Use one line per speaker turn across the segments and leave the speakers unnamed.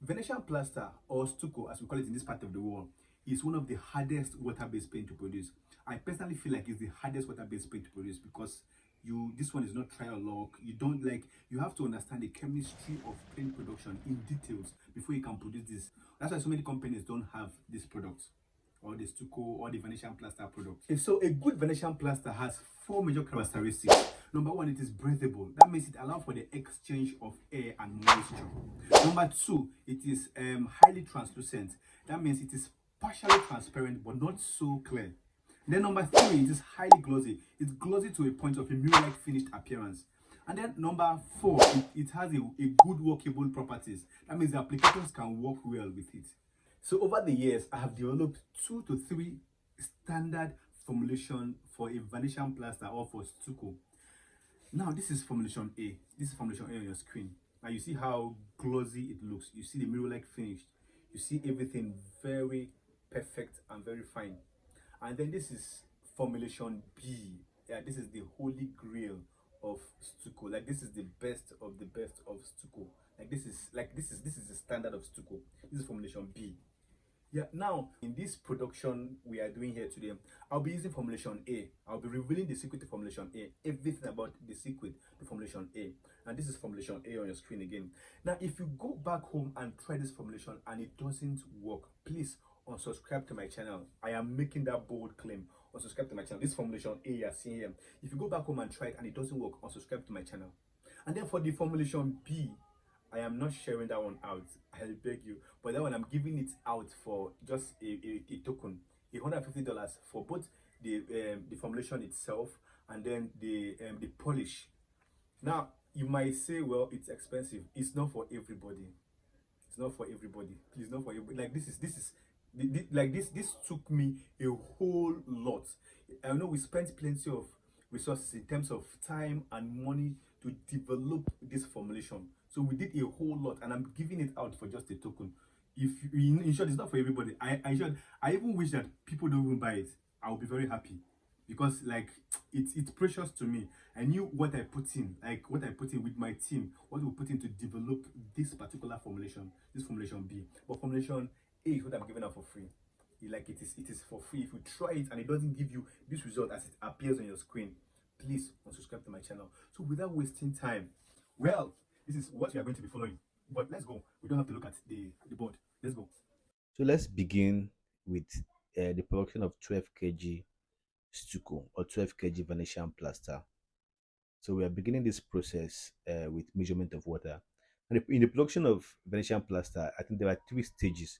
Venetian plaster, or stucco as we call it in this part of the world, is one of the hardest water-based paint to produce. I personally feel like it's the hardest water-based paint to produce because this one is not trial luck. You have to understand the chemistry of paint production in details before you can produce this. That's why so many companies don't have these products, or the stucco or the Venetian plaster product. Okay, so a good Venetian plaster has four major characteristics. Number one, it is breathable. That means it allows for the exchange of air and moisture. Number two, it is highly translucent. That means it is partially transparent but not so clear. Then number three, it is highly glossy. It's glossy to a point of a mirror-like finished appearance. And then number four, it has a good workable properties. That means the applications can work well with it. So over the years, I have developed 2 to 3 standard formulation for a Venetian plaster or for stucco. Now this is formulation A. This is formulation A on your screen. Now you see how glossy it looks. You see the mirror-like finish. You see everything very perfect and very fine. And then this is formulation B. Yeah, this is the holy grail of stucco. Like this is the best of the best of stucco. This is the standard of stucco. This is formulation B. Yeah, now in this production we are doing here today, I'll be using formulation A. I'll be revealing the secret to formulation A, everything about the secret to formulation A. And this is formulation A on your screen again. Now, if you go back home and try this formulation and it doesn't work, please unsubscribe to my channel. I am making that bold claim. Unsubscribe to my channel. This formulation A you are seeing here. If you go back home and try it and it doesn't work, unsubscribe to my channel. And then for the formulation B, I am not sharing that one out. I beg you. But that one I'm giving it out for just a token, $150 for both the formulation itself and then the polish. Now you might say, well, it's expensive. It's not for everybody. It's not for everybody. Please, not for everybody. Like this took me a whole lot. I know we spent plenty of resources in terms of time and money to develop this formulation. So we did a whole lot, and I'm giving it out for just a token. If in short, it's not for everybody. I even wish that people don't even buy it. I'll be very happy because like it's precious to me. I knew what I put in, like what I put in with my team, what we put in to develop this particular formulation, this formulation B. But formulation A is what I'm giving out for free. It is for free. If you try it and it doesn't give you this result as it appears on your screen, please unsubscribe to my channel. So without wasting time, well, this is what we are going to be following. But let's go. We don't have to look at the board. Let's go.
So let's begin with the production of 12 kg stucco or 12 kg Venetian plaster. So we are beginning this process with measurement of water. And in the production of Venetian plaster, I think there are 3 stages.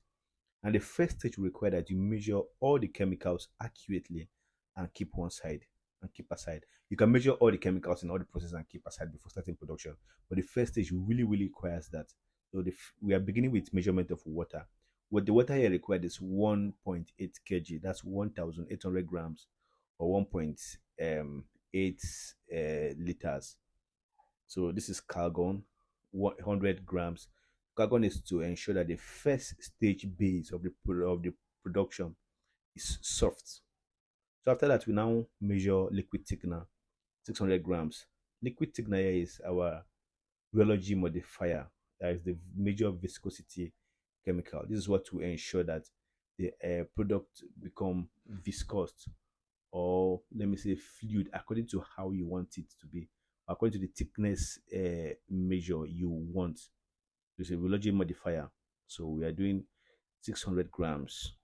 And the first stage will require that you measure all the chemicals accurately and keep one side and keep aside. You can measure all the chemicals in all the process and keep aside before starting production. But the first stage really, really requires that. So we are beginning with measurement of water. What the water here required is 1.8 kg. That's 1,800 grams or 1.8 liters. So this is Calgon, 100 grams. Calgon is to ensure that the first stage base of the production is soft. So after that, we now measure liquid thickener, 600 grams. Liquid thickener here is our rheology modifier. That is the major viscosity chemical. This is what to ensure that the product become viscous, or let me say fluid, according to how you want it to be, according to the thickness measure you want. There's a rheology modifier. So we are doing 600 grams.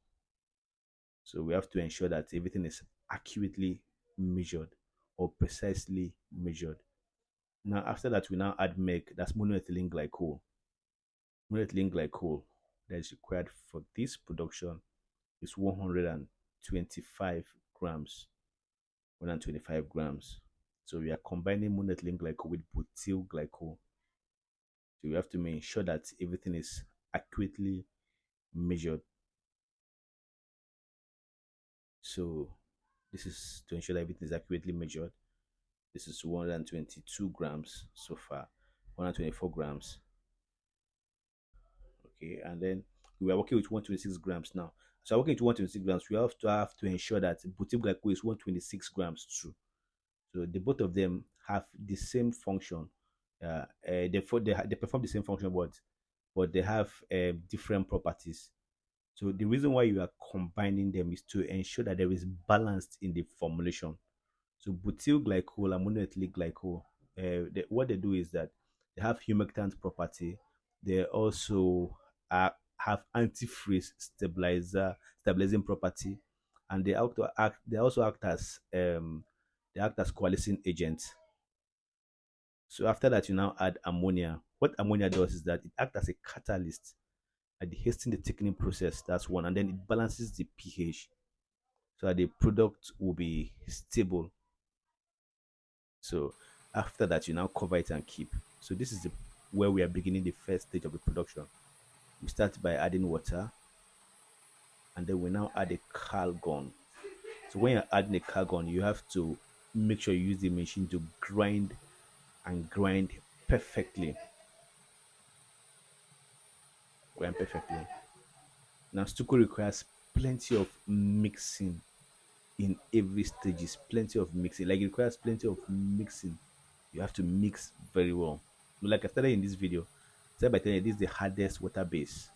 So we have to ensure that everything is accurately measured or precisely measured. Now after that, we now add milk. That's monoethylene glycol. Monoethylene glycol that is required for this production is 125 grams. 125 grams. So we are combining monoethylene glycol with butyl glycol. So we have to make sure that everything is accurately measured. So this is to ensure that everything is accurately measured. This is 122 grams so far, 124 grams. Okay, and then we are working with 126 grams now. So working with 126 grams, we have to ensure that butyl glycol is 126 grams too. So the both of them have the same function. They perform the same function, but but they have different properties. So the reason why you are combining them is to ensure that there is balance in the formulation. So butyl glycol and monoethylene glycol, what they do is that they have humectant property. They also have antifreeze stabilizing property, and they also act as coalescing agents. So after that, you now add ammonia. What ammonia does is that it acts as a catalyst at the hasten the thickening process. That's one, and then it balances the pH so that the product will be stable. So after that, you now cover it and keep. So this is where we are beginning the first stage of the production. We start by adding water, and then we now add a calgon. So when you're adding a calgon, you have to make sure you use the machine to grind and grind perfectly. Grind perfectly. Now, Stucco requires plenty of mixing in every stages. Plenty of mixing. Like it requires plenty of mixing. You have to mix very well. Like I started in this video, start by telling you this is the hardest water base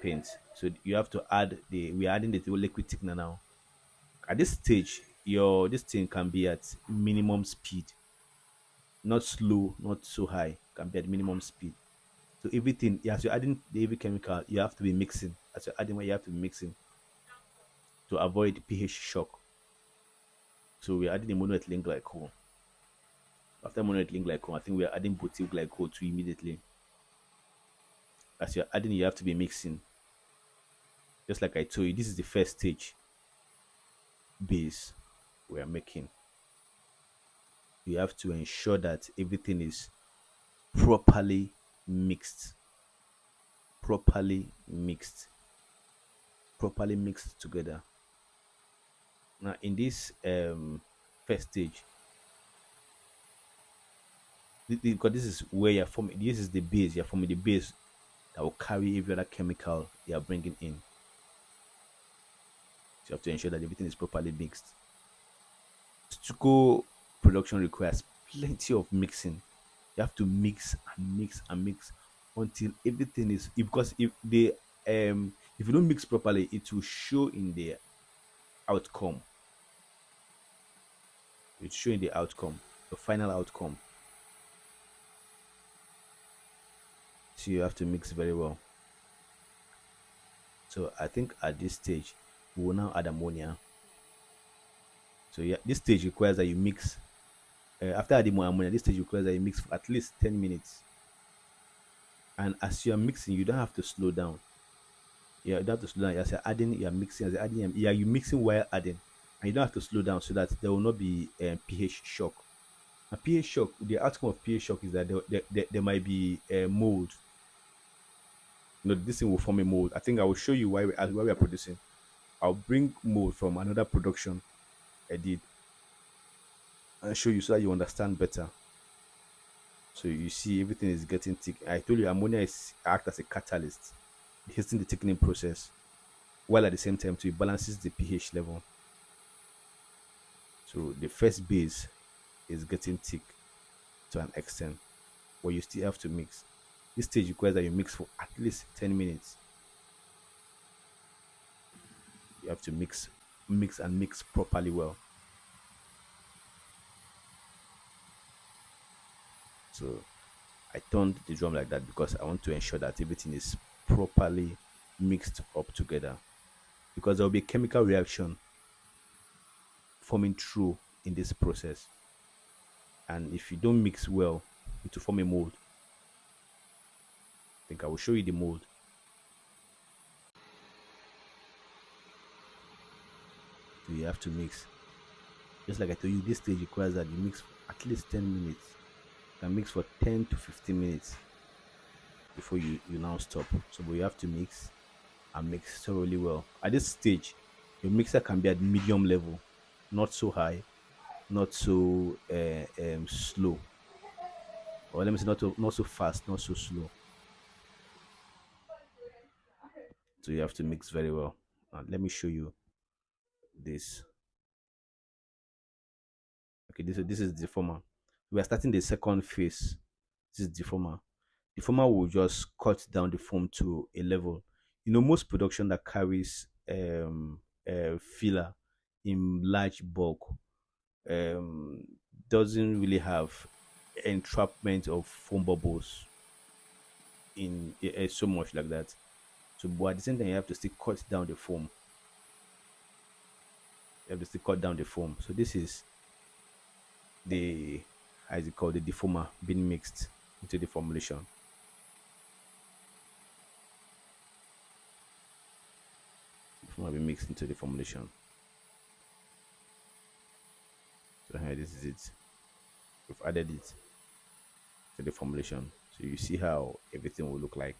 paint. So you have to add we're adding the liquid thickener now. At this stage, your this thing can be at minimum speed, not slow, not so high. Can be at minimum speed. So everything, as you're adding the heavy chemical, you have to be mixing. As you're adding, you have to be mixing to avoid pH shock. So we're adding the monoethylene glycol. After monoethylene glycol, I think we're adding butyl glycol too immediately. As you're adding, you have to be mixing. Just like I told you, this is the first stage base we are making. You have to ensure that everything is properly mixed, properly mixed, properly mixed together. Now, in this first stage, because this is where you're forming, this is the base, you're forming the base that will carry every other chemical you are bringing in. So you have to ensure that everything is properly mixed. Stucco production requires plenty of mixing. You have to mix and mix and mix until everything is, because if you don't mix properly, it will show in the outcome. It's showing the outcome, the final outcome. So you have to mix very well. So I think at this stage, we will now add ammonia. So yeah, this stage requires that you mix. After adding more ammonia, this stage requires that you mix for at least 10 minutes. And as you are mixing, you don't have to slow down. Yeah, you don't have to slow down. As you're adding, you're mixing. As you're adding, yeah, you're mixing while adding, and you don't have to slow down so that there will not be pH shock. A pH shock, the outcome of pH shock is that there might be mold. This thing will form a mold. I think I will show you why we are producing. I'll bring mold from another production I did and show you so that you understand better. So you see everything is getting thick. I told you ammonia is act as a catalyst, hastening the thickening process, while at the same time too it balances the pH level. So the first base is getting thick to an extent, but you still have to mix. This stage requires that you mix for at least 10 minutes. You have to mix and mix properly well. So I turned the drum like that because I want to ensure that everything is properly mixed up together. Because there will be a chemical reaction forming through in this process. And if you don't mix well, it will form a mold. I think I will show you the mold. So you have to mix. Just like I told you, this stage requires that you mix for at least 10 minutes. You can mix for 10 to 15 minutes before you now stop. So but you have to mix and mix thoroughly well. At this stage, your mixer can be at medium level, not so high, not so slow, or let me say not so fast, not so slow. So you have to mix very well. Let me show you this. Okay, this is the former. We are starting the second phase. This is the former. The former will just cut down the foam to a level. Most production that carries filler in large bulk um, doesn't really have entrapment of foam bubbles in so much like that. So, but at the same time, you have to still cut down the foam. You have to still cut down the foam. So this is the, how is it called, the deformer being mixed into the formulation. Deformer being mixed into the formulation. So here, this is it. We've added it to the formulation. So you see how everything will look like.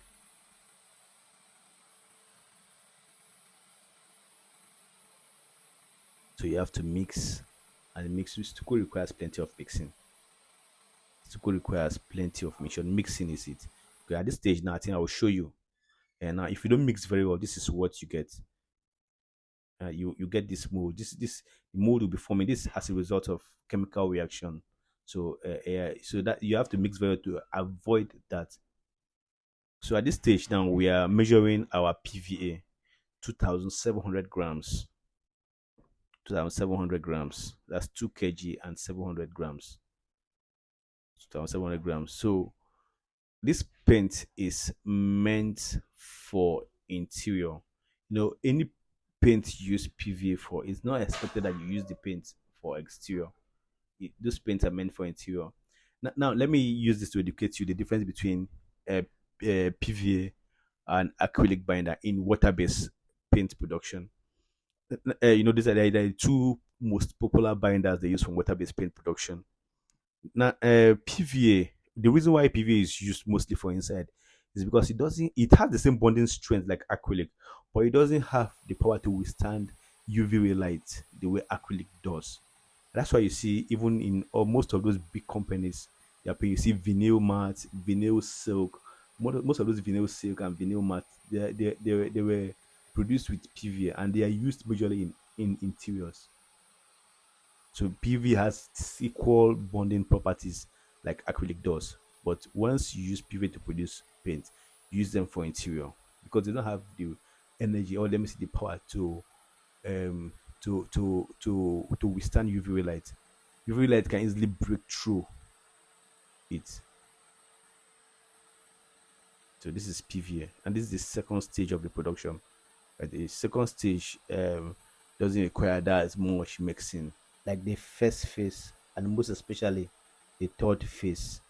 So you have to mix, and mix Stucco requires plenty of mixing. Stucco requires plenty of mixing. Mixing is it. Okay, at this stage now, I think I will show you. And now, if you don't mix very well, this is what you get. You get this mold. This mold will be forming. This as a result of chemical reaction. So so that you have to mix very well to avoid that. So at this stage now, we are measuring our PVA, 2,700 grams. 2,700 grams. That's 2 kg and 700 grams. 2,700 grams. So this paint is meant for interior. Any paint you use PVA for, it's not expected that you use the paint for exterior. Those paints are meant for interior. Now, let me use this to educate you the difference between PVA and acrylic binder in water-based paint production. These are the two most popular binders they use for water-based paint production. Now, PVA, the reason why PVA is used mostly for inside is because it has the same bonding strength like acrylic, but it doesn't have the power to withstand UV ray light the way acrylic does. That's why you see, even in most of those big companies, you see vinyl mat, vinyl silk. Most of those vinyl silk and vinyl mat, they were produced with PVA, and they are used majorly in interiors. So PV has equal bonding properties like acrylic does. But once you use PV to produce paint, use them for interior because they don't have the energy, or let me see, the power um to withstand UV light. UV light can easily break through it. So this is PVA, and this is the second stage of the production. The second stage doesn't require that as much mixing like the first phase, and most especially the third phase.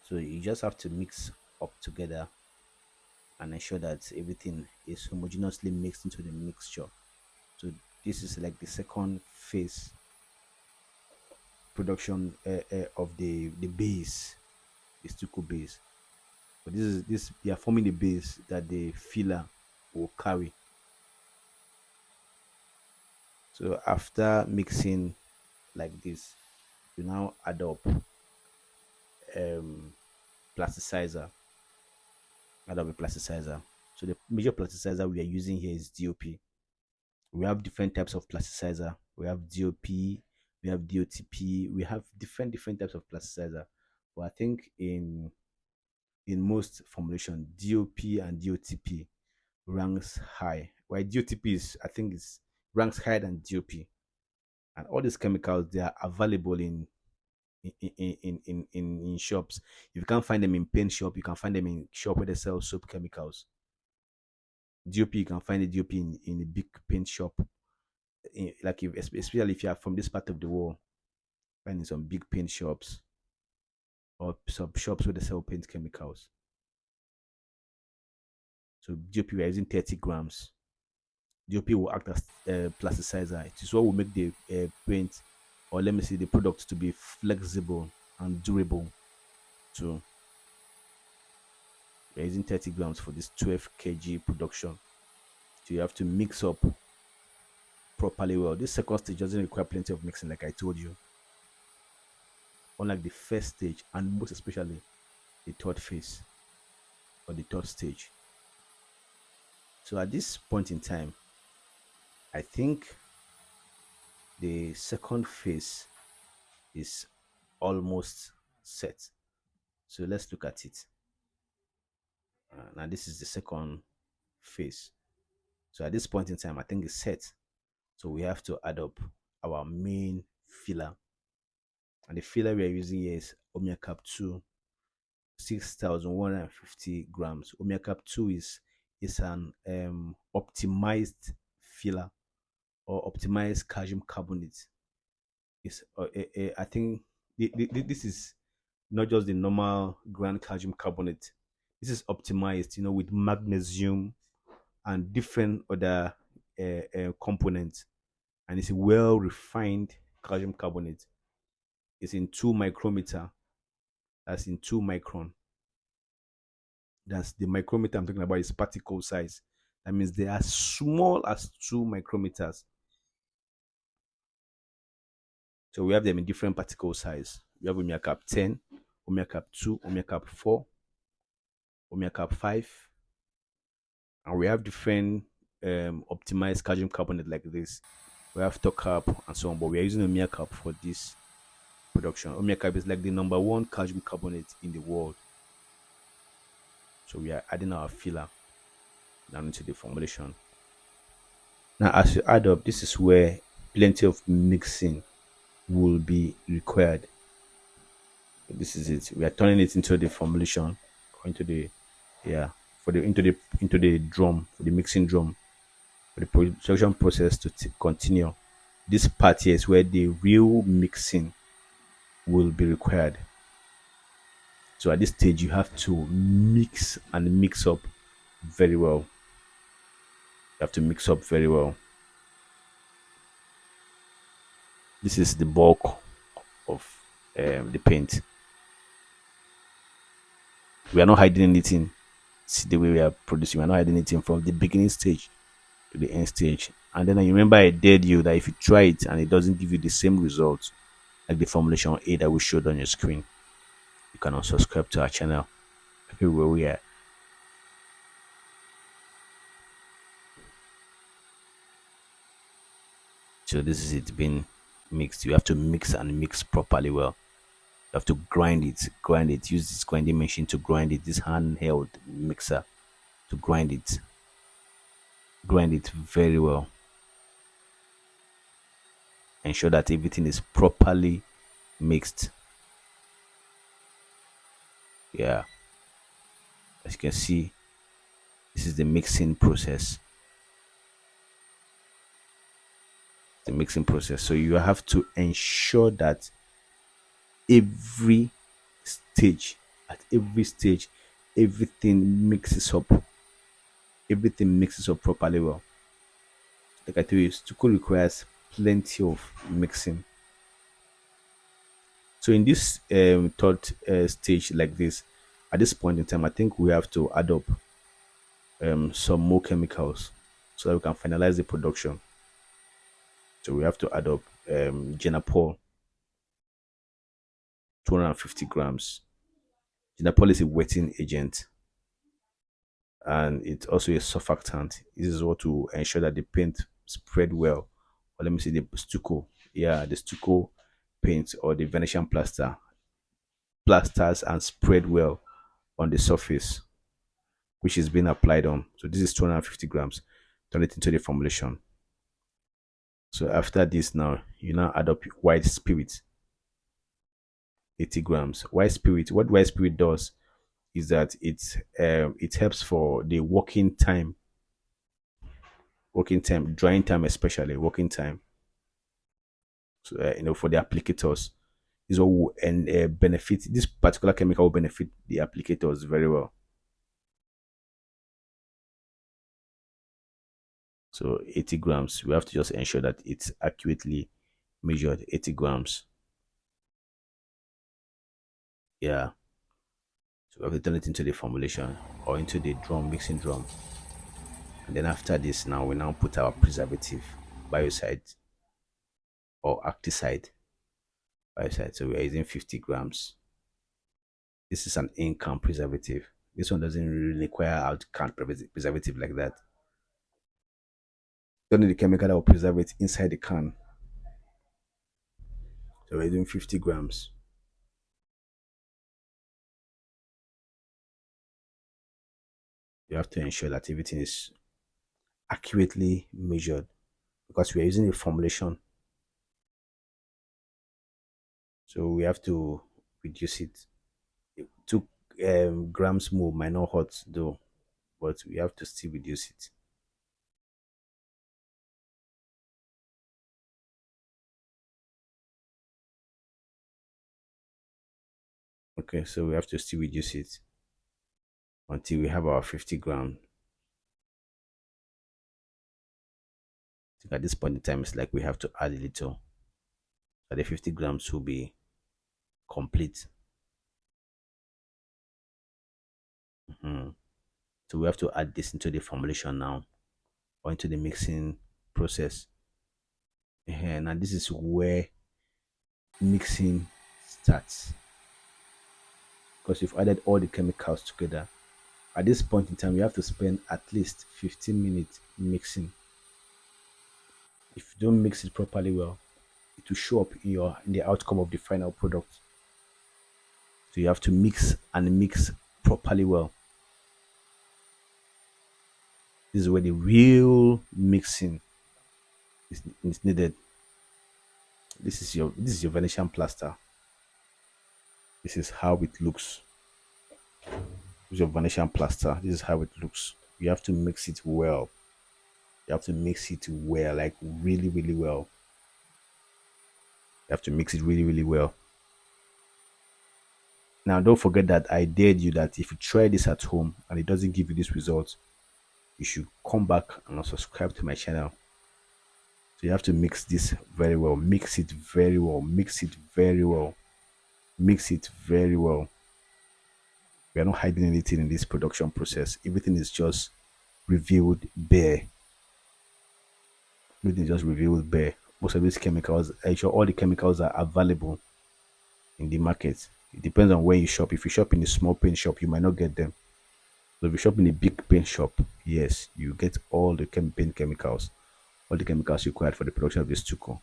So you just have to mix up together and ensure that everything is homogeneously mixed into the mixture. So this is like the second phase production of the base, the stucco base. But this they are forming the base that the filler will carry. So after mixing like this, you now add up um plasticizer. Add up a plasticizer. So the major plasticizer we are using here is DOP. We have different types of plasticizer. We have DOP, we have DOTP, we have different types of plasticizer. But I think in most formulation, DOP and DOTP ranks high. While DOTP is, I think, is ranks higher than DOP. And all these chemicals, they are available in shops. If you can't find them in paint shop, you can find them in shop where they sell soap chemicals. DOP, you can find the DOP in a big paint shop. Like especially if you are from this part of the world, finding some big paint shops or some shops where they sell paint chemicals. So DOP we are using 30 grams. DOP will act as a plasticizer. It is what will make the paint, or let me say the product, to be flexible and durable. So we're using 30 grams for this 12 kg production. So you have to mix up properly well. This second stage doesn't require plenty of mixing, like I told you. Unlike the first stage, and most especially the third phase or the third stage. So at this point in time, I think the second phase is almost set. So let's look at it. Now this is the second phase. So at this point in time, I think it's set. So we have to add up our main filler. And the filler we are using here is Omia Cap 2, 6,150 grams. Omia Cap 2 is an optimized filler or optimized calcium carbonate. It's I think this is not just the normal ground calcium carbonate. This is optimized, with magnesium and different other components, and it's a well refined calcium carbonate. It's in 2 micrometer. That's in 2 micron. That's the micrometer I'm talking about is particle size. That means they are small as 2 micrometers. So we have them in different particle size. We have Omia Cap 10, Omia Cap 2, Omia Cap 4, Omia Cap 5, and we have different optimized calcium carbonate like this. We have top cap and so on, but we are using Omia Cap for this production. Omia Cap is like the number one calcium carbonate in the world. So we are adding our filler down into the formulation. Now, as you add up, this is where plenty of mixing will be required. This is it. We are turning it into the formulation, or into the yeah for the into the drum, for the mixing drum, for the production process to continue. This part here is where the real mixing will be required. So at this stage, you have to mix and mix up very well. You have to mix up very well. This is the bulk of the paint. We are not hiding anything. See the way we are producing. We are not hiding anything from the beginning stage to the end stage. And then I remember I dared you that if you try it and it doesn't give you the same results like the formulation A that we showed on your screen, you can unsubscribe to our channel. Everywhere we are. So this is it being mixed. You have to mix and mix properly well. You have to grind it. Use this grinding machine to grind it. This handheld mixer to grind it very well. Ensure that everything is properly mixed. Yeah, as you can see, this is the mixing process. The mixing process. So you have to ensure that every stage, at every stage, everything mixes up. Everything mixes up properly well. Like I told you, Stucco requires plenty of mixing. So in this third stage like this, at this point in time, I think we have to add up some more chemicals so that we can finalize the production. So we have to add up Genapol, 250 grams. Genapol is a wetting agent and it's also a surfactant. This is what to ensure that the paint spread well. Or let me see the stucco. Yeah, the stucco paint or the Venetian plaster plasters and spread well on the surface which is being applied on. So this is 250 grams. Turn it into the formulation. So after this now, you now add up white spirit, 80 grams. White spirit, what white spirit does is that it helps for the working time, drying time especially, working time. So for the applicators, this will and benefit this particular chemical will benefit the applicators very well. So 80 grams, we have to just ensure that it's accurately measured. 80 grams. Yeah. So we have to turn it into the formulation or into the mixing drum. And then after this, now we now put our preservative, biocide or acticide. Biocide. So we are using 50 grams. This is an in-can preservative. This one doesn't really require out-can preservative like that. Don't need the chemical that will preserve it inside the can. So we're using 50 grams. You have to ensure that everything is accurately measured because we are using a formulation. So we have to reduce it. 2 grams more might not hurt though, but we have to still reduce it. Okay, so we have to still reduce it until we have our 50 gram. I think at this point in time, it's like we have to add a little. So the 50 grams will be complete. Mhm. So we have to add this into the formulation now or into the mixing process. And this is where mixing starts because we've added all the chemicals together. At this point in time, we have to spend at least 15 minutes mixing. If you don't mix it properly well, it will show up in the outcome of the final product. So you have to mix and mix properly well. This is where the real mixing is needed. This is your Venetian plaster. This is how it looks. This is your Venetian plaster. This is how it looks. You have to mix it well. You have to mix it well, like really, really well. You have to mix it really, really well. Now, don't forget that I dared you that if you try this at home and it doesn't give you this result, you should come back and subscribe to my channel. So you have to mix this very well. Mix it very well. Mix it very well. Mix it very well. We are not hiding anything in this production process. Everything is just revealed bare. Everything is just revealed bare. Most of these chemicals, I'm sure all the chemicals are available in the market. It depends on where you shop. If you shop in a small paint shop, you might not get them. So if you shop in a big paint shop, yes, you get all the paint chemicals, all the chemicals required for the production of this stucco.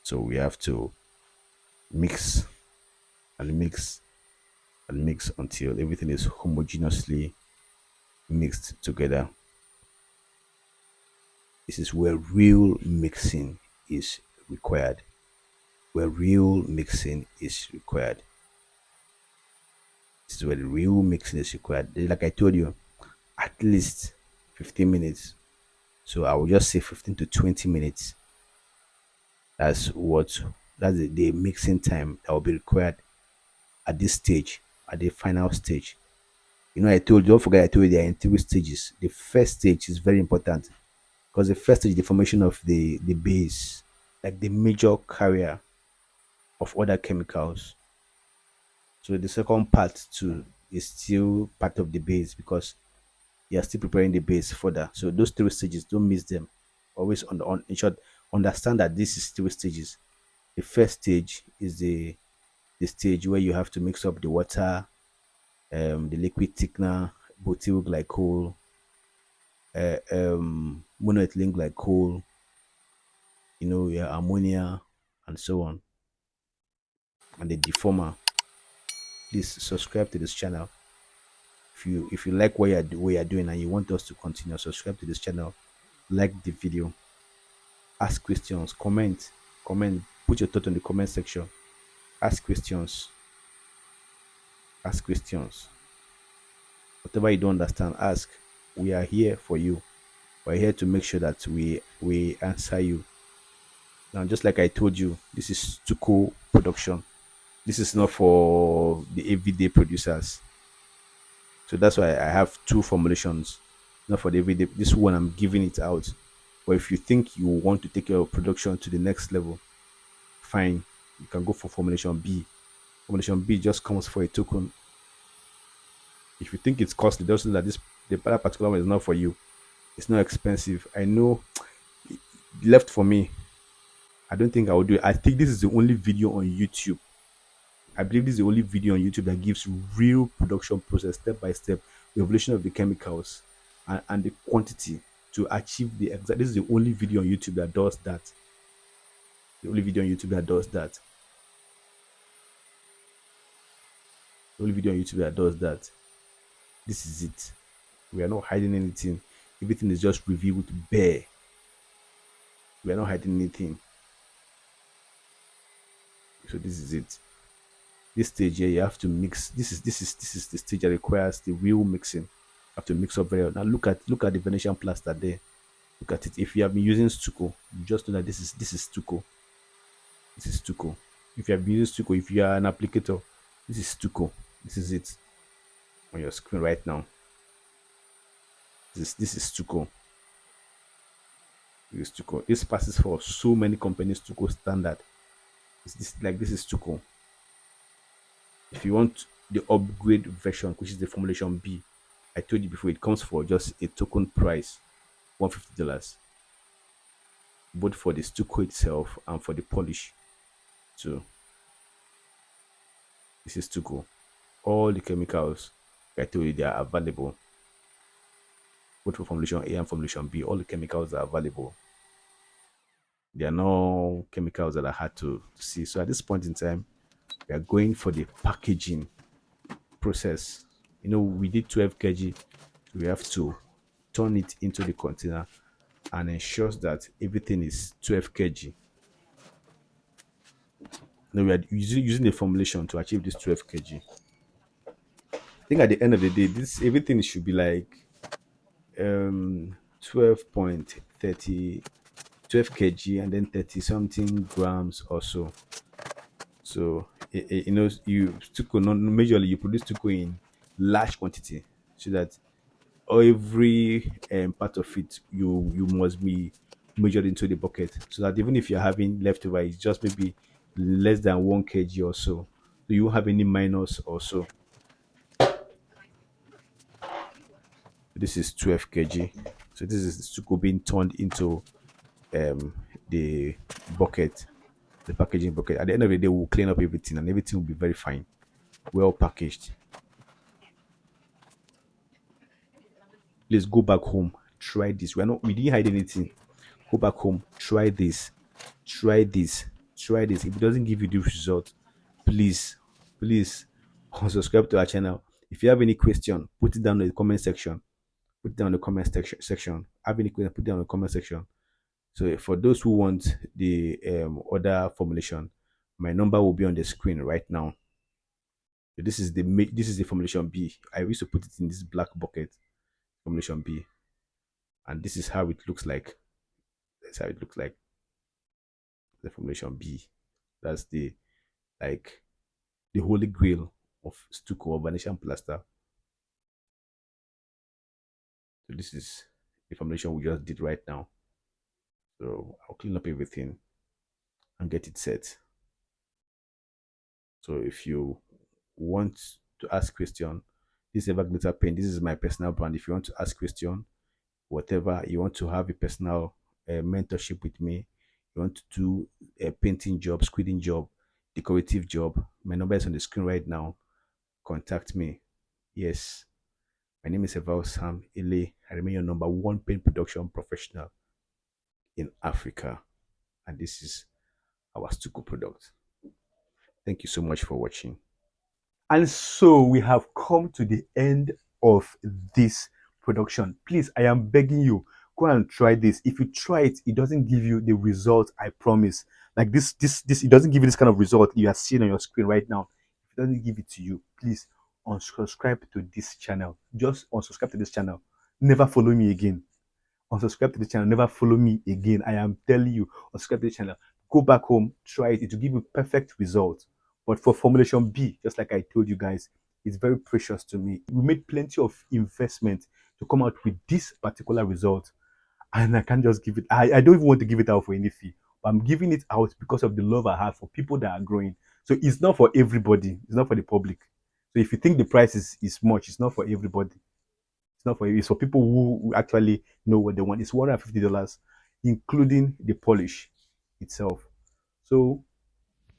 So we have to mix and mix and mix until everything is homogeneously mixed together. This is where real mixing is required. Where real mixing is required. This is where the real mixing is required. Like I told you, at least 15 minutes. So I will just say 15 to 20 minutes. That's what that's the mixing time that will be required at this stage, at the final stage. I told you, don't forget I told you there are in 3 stages. The first stage is very important because the first stage is the formation of the base, like the major carrier of other chemicals. So the second part too is still part of the base because you are still preparing the base further. So those 3 stages, don't miss them. Always on in short, understand that this is 3 stages. The first stage is the stage where you have to mix up the water, the liquid thickener, butyl glycol, monoethylene glycol, your ammonia, and so on, and the deformer. Please subscribe to this channel. If you like what you're doing and you want us to continue, subscribe to this channel, like the video, ask questions, comment, put your thought in the comment section, ask questions, ask questions. Whatever you don't understand, ask. We are here for you. We're here to make sure that we answer you. Now, just like I told you, this is Stucco production. This is not for the everyday producers. So that's why I have 2 formulations, not for the everyday. This one I'm giving it out. But if you think you want to take your production to the next level, fine. You can go for formulation B. Formulation B just comes for a token. If you think it's costly, just know that the particular one is not for you. It's not expensive. I know left for me. I don't think I will do it. I think this is the only video on YouTube. I believe this is the only video on YouTube that gives real production process, step by step, the evolution of the chemicals and the quantity to achieve the exact. This is the only video on YouTube that does that. The only video on YouTube that does that. The only video on YouTube that does that. This is it. We are not hiding anything. Everything is just revealed bare. We are not hiding anything. So this is it. This stage here, you have to mix. This is the stage that requires the real mixing. You have to mix up very well. Now look at the Venetian plaster there. Look at it. If you have been using Stucco, you just know that this is Stucco. This is Stucco. If you have been using Stucco, if you are an applicator, this is Stucco. This is it on your screen right now. This is Stucco. This is Stucco. This passes for so many companies Stucco standard. This is Stucco. If you want the upgrade version, which is the Formulation B, I told you before, it comes for just a token price, $150, both for the stucco itself and for the polish. So this is stucco. All the chemicals I told you, they are available, both for Formulation A and Formulation B. All the chemicals are available. There are no chemicals that are hard to see. So at this point in time, we are going for the packaging process. We did 12 kg, so we have to turn it into the container and ensure that everything is 12 kg. Now we are using the formulation to achieve this 12 kg. I think at the end of the day, this everything should be like 12.30 12 kg and then 30 something grams or so. So you stucco, majorly you produce stucco in large quantity, so that every part of it you must be measured into the bucket, so that even if you're having leftover, it's just maybe less than 1 kg or so. So you won't have any minus or so. This is 12 kg. So this is the stucco being turned into the bucket, the packaging bucket. At the end of the day, we'll clean up everything and everything will be very fine, well packaged. Please go back home, try this. We didn't hide anything. Go back home, try this, try this, try this. If it doesn't give you the result, please unsubscribe to our channel. If you have any question, put it down in the comment section. Put it down in the comment section. Have any question, put it down in the comment section. So for those who want the other formulation, my number will be on the screen right now. So this is the Formulation B. I used to put it in this black bucket, Formulation B, and this is how it looks like. That's how it looks like. The Formulation B. That's like the holy grail of stucco or Venetian plaster. So this is the formulation we just did right now. So I'll clean up everything and get it set. So if you want to ask question, this is Everglitter Paint. This is my personal brand. If you want to ask question, whatever you want to have a personal mentorship with me, you want to do a painting job, squidding job, decorative job, my number is on the screen right now. Contact me. Yes, my name is Eval Sam Ile. I remain your number one paint production professional in Africa, and this is our stucco product. Thank you so much for watching. And so we have come to the end of this production. Please, I am begging you, go and try this. If you try it, it doesn't give you the result I promise. Like this, it doesn't give you this kind of result you are seeing on your screen right now. If it doesn't give it to you, please unsubscribe to this channel. Just unsubscribe to this channel. Never follow me again. Unsubscribe to the channel. Never follow me again. I am telling you, unsubscribe to the channel. Go back home, try it. It will give you perfect results. But for Formulation B, just like I told you guys, it's very precious to me. We made plenty of investment to come out with this particular result. And I can't just give it. I don't even want to give it out for any fee. But I'm giving it out because of the love I have for people that are growing. So it's not for everybody. It's not for the public. So if you think the price is much, it's not for everybody. It's not for you. It's for people who actually know what they want. It's $150, including the polish itself. So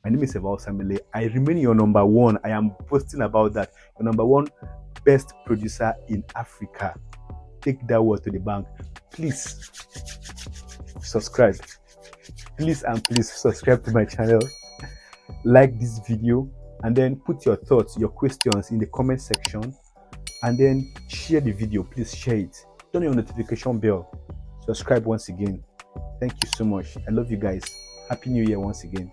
my name is Eval Samile. I remain your number one. I am posting about that. Your number one best producer in Africa. Take that word to the bank. Please subscribe. Please and please subscribe to my channel. Like this video. and then put your thoughts, your questions in the comment section, and then share the video. Please share it. Turn on your notification bell. Subscribe once again. Thank you so much. I love you guys. Happy New Year once again.